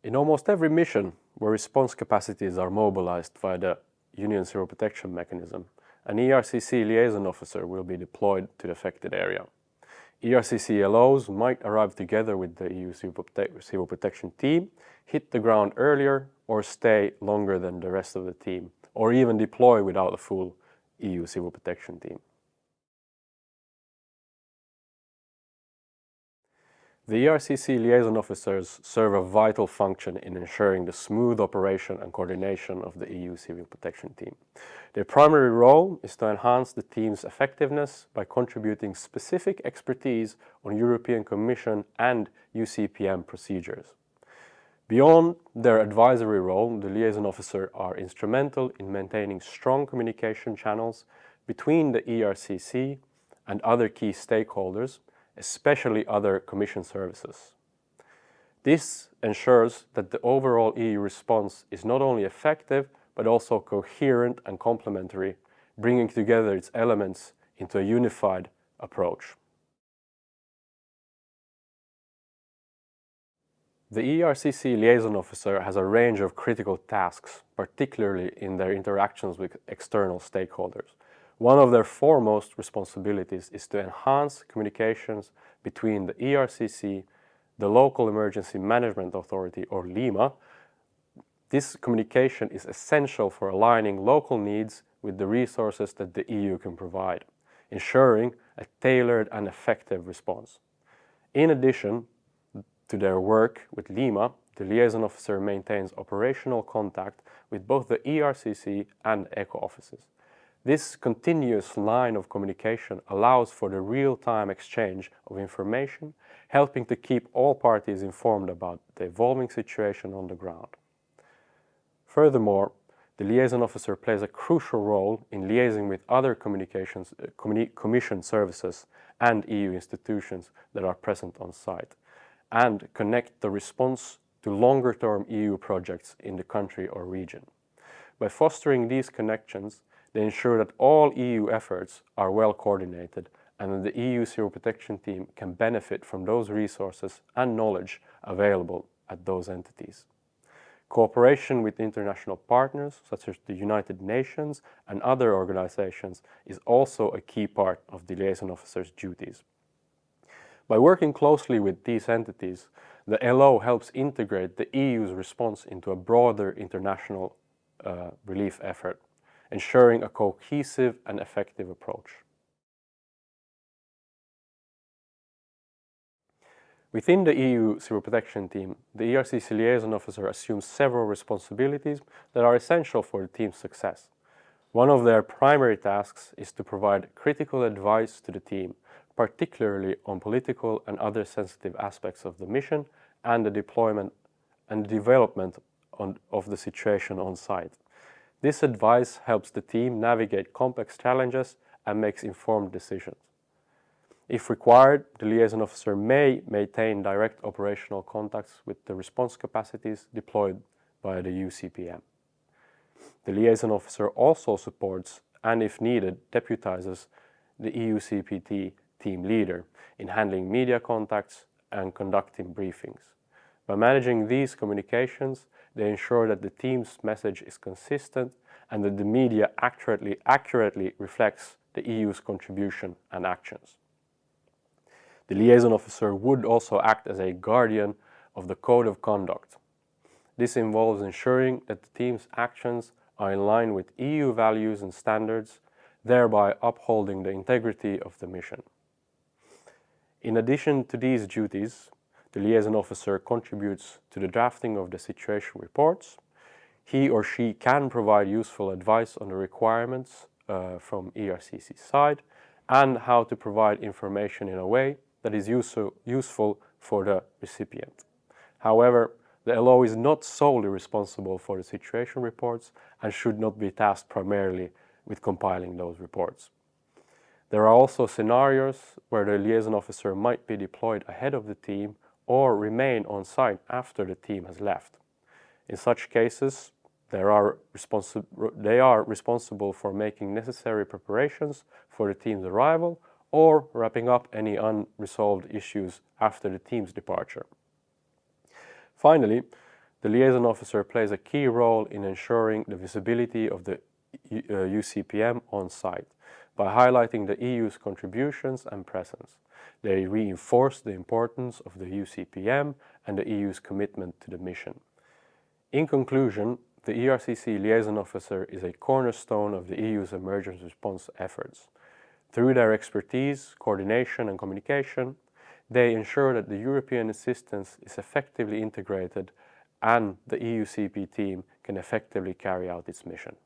In almost every mission where response capacities are mobilized via the Union Civil Protection Mechanism, an ERCC liaison officer will be deployed to the affected area. ERCC LOs might arrive together with the EU Civil Protection team, hit the ground earlier, or stay longer than the rest of the team, or even deploy without a full EU Civil Protection team. The ERCC liaison officers serve a vital function in ensuring the smooth operation and coordination of the EU Civil Protection Team. Their primary role is to enhance the team's effectiveness by contributing specific expertise on European Commission and UCPM procedures. Beyond their advisory role, the liaison officers are instrumental in maintaining strong communication channels between the ERCC and other key stakeholders, especially other Commission services. This ensures that the overall EU response is not only effective, but also coherent and complementary, bringing together its elements into a unified approach. The ERCC liaison officer has a range of critical tasks, particularly in their interactions with external stakeholders. One of their foremost responsibilities is to enhance communications between the ERCC, the Local Emergency Management Authority or LEMA. This communication is essential for aligning local needs with the resources that the EU can provide, ensuring a tailored and effective response. In addition to their work with LEMA, the liaison officer maintains operational contact with both the ERCC and ECHO offices. This continuous line of communication allows for the real-time exchange of information, helping to keep all parties informed about the evolving situation on the ground. Furthermore, the liaison officer plays a crucial role in liaising with other Commission services and EU institutions that are present on site, and connect the response to longer-term EU projects in the country or region. By fostering these connections, they ensure that all EU efforts are well coordinated and that the EU Civil Protection Team can benefit from those resources and knowledge available at those entities. Cooperation with international partners, such as the United Nations and other organizations, is also a key part of the liaison officer's duties. By working closely with these entities, the LO helps integrate the EU's response into a broader international relief effort, ensuring a cohesive and effective approach. Within the EU Civil Protection Team, the ERCC liaison officer assumes several responsibilities that are essential for the team's success. One of their primary tasks is to provide critical advice to the team, particularly on political and other sensitive aspects of the mission and the deployment and development of the situation on site. This advice helps the team navigate complex challenges and makes informed decisions. If required, the liaison officer may maintain direct operational contacts with the response capacities deployed by the UCPM. The liaison officer also supports, and if needed, deputizes the EUCPT team leader in handling media contacts and conducting briefings. By managing these communications, they ensure that the team's message is consistent and that the media accurately reflects the EU's contribution and actions. The liaison officer would also act as a guardian of the code of conduct. This involves ensuring that the team's actions are in line with EU values and standards, thereby upholding the integrity of the mission. In addition to these duties, the liaison officer contributes to the drafting of the situation reports. He or she can provide useful advice on the requirements from ERCC's side and how to provide information in a way that is useful for the recipient. However, the LO is not solely responsible for the situation reports and should not be tasked primarily with compiling those reports. There are also scenarios where the liaison officer might be deployed ahead of the team or remain on site after the team has left. In such cases, they are responsible for making necessary preparations for the team's arrival or wrapping up any unresolved issues after the team's departure. Finally, The liaison officer plays a key role in ensuring the visibility of the EUCPM on site by highlighting the EU's contributions and presence. They reinforce the importance of the EUCPM and the EU's commitment to the mission. In conclusion, the ERCC liaison officer is a cornerstone of the EU's emergency response efforts. Through their expertise, coordination and communication, they ensure that the European assistance is effectively integrated and the EUCP team can effectively carry out its mission.